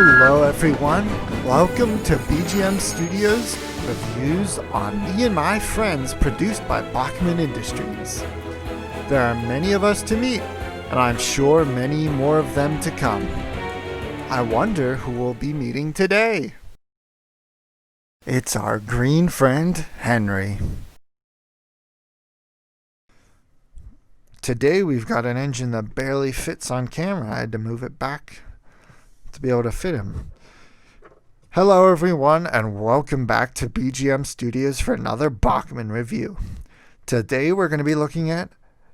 Hello everyone, welcome to BGM Studios reviews on Me and My Friends produced by Bachmann Industries. There are many of us to meet, and I'm sure many more of them to come. I wonder who we'll be meeting today. It's our green friend, Henry. Today we've got an engine that barely fits on camera. I had to move it back to be able to fit him. Hello everyone, and welcome back to BGM Studios for another Bachmann review. Today we're going to be looking at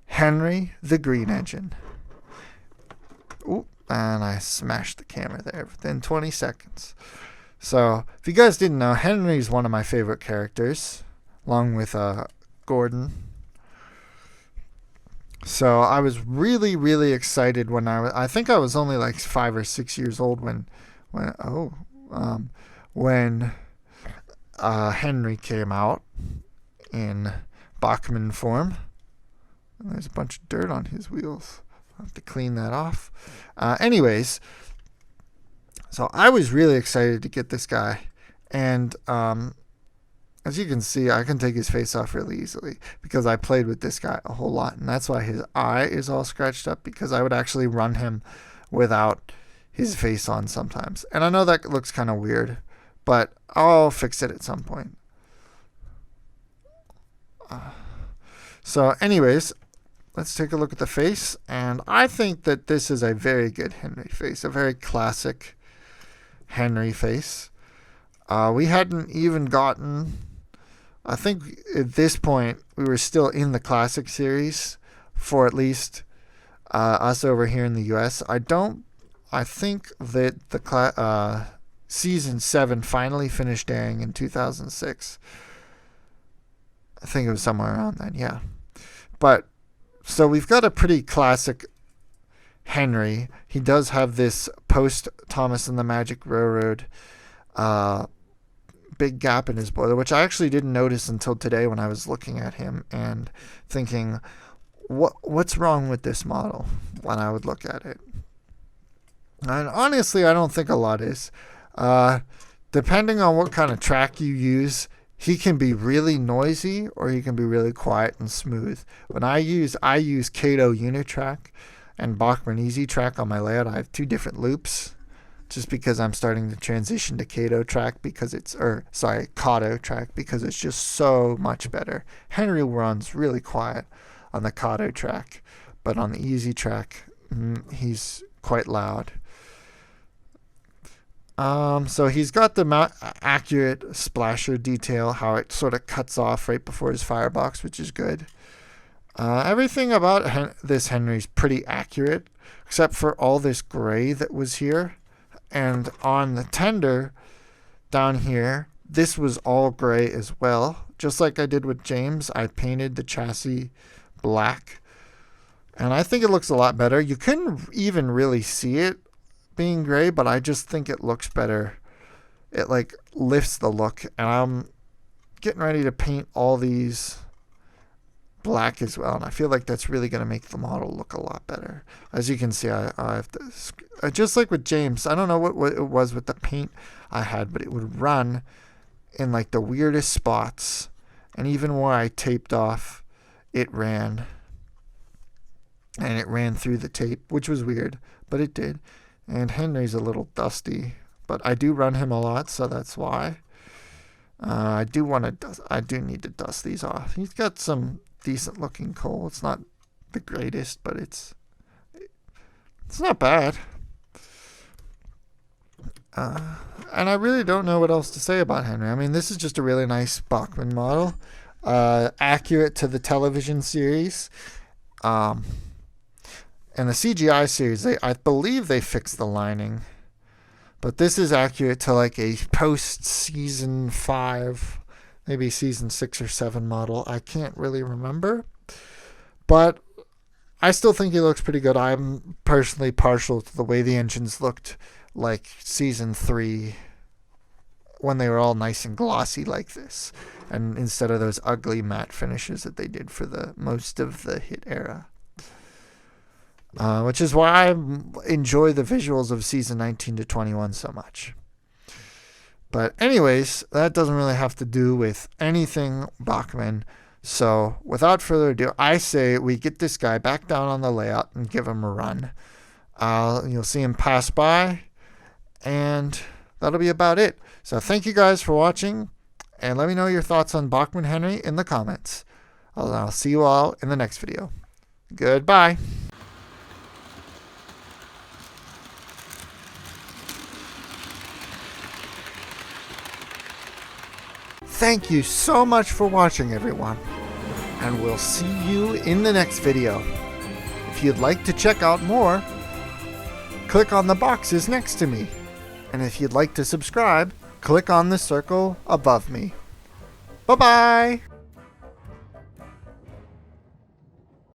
Henry the Green Engine. Ooh, and I smashed the camera there within 20 seconds. So, if you guys didn't know, Henry's one of my favorite characters, along with Gordon. So I was really excited when I think I was only like 5 or 6 years old when Henry came out in Bachmann form. And there's a bunch of dirt on his wheels. I'll have to clean that off. Anyways, so I was really excited to get this guy, and as you can see, I can take his face off really easily because I played with this guy a whole lot. And that's why his eye is all scratched up, because I would actually run him without his face on sometimes. And I know that looks kind of weird, but I'll fix it at some point. So anyways, let's take a look at the face. And I think that this is a very good Henry face, a very classic Henry face. We hadn't even gotten... I think at this point we were still in the classic series for at least us over here in the US. I think that the season 7 finally finished airing in 2006. I think it was somewhere around then, yeah. But so we've got a pretty classic Henry. He does have this post Thomas and the Magic Railroad big gap in his boiler, which I actually didn't notice until today when I was looking at him and thinking, what's wrong with this model when I would look at it. And honestly, I don't think a lot is. Depending on what kind of track you use, he can be really noisy or he can be really quiet and smooth. When I use Kato Unitrack and Bachmann Easy Track on my layout, I have 2 different loops. Just because I'm starting to transition to Kato track Kato track because it's just so much better. Henry runs really quiet on the Kato track, but on the easy track, he's quite loud. So he's got the accurate splasher detail, how it sort of cuts off right before his firebox, which is good. Everything about this Henry's pretty accurate, except for all this gray that was here. And on the tender down here, this was all gray as well. Just like I did with James, I painted the chassis black. And I think it looks a lot better. You couldn't even really see it being gray, but I just think it looks better. It like lifts the look. And I'm getting ready to paint all these black as well, and I feel like that's really going to make the model look a lot better. As you can see, I have to, just like with James, I don't know what it was with the paint I had, but it would run in like the weirdest spots, and even where I taped off, it ran, and it ran through the tape, which was weird, but it did. And Henry's a little dusty, but I do run him a lot, so that's why. I do need to dust these off. He's got some decent looking coal. It's not the greatest, but it's not bad. And I really don't know what else to say about Henry. I mean, this is just a really nice Bachmann model, accurate to the television series. And the CGI series, I believe they fixed the lining, but this is accurate to like a post season 5. Maybe season 6 or 7 model. I can't really remember. But I still think he looks pretty good. I'm personally partial to the way the engines looked like season 3 when they were all nice and glossy like this. And instead of those ugly matte finishes that they did for the most of the hit era. which is why I enjoy the visuals of season 19 to 21 so much. But anyways, that doesn't really have to do with anything Bachmann. So without further ado, I say we get this guy back down on the layout and give him a run. You'll see him pass by, and that'll be about it. So thank you guys for watching, and let me know your thoughts on Bachmann Henry in the comments. I'll see you all in the next video. Goodbye. Thank you so much for watching, everyone, and we'll see you in the next video. If you'd like to check out more, click on the boxes next to me. And if you'd like to subscribe, click on the circle above me. Bye-bye!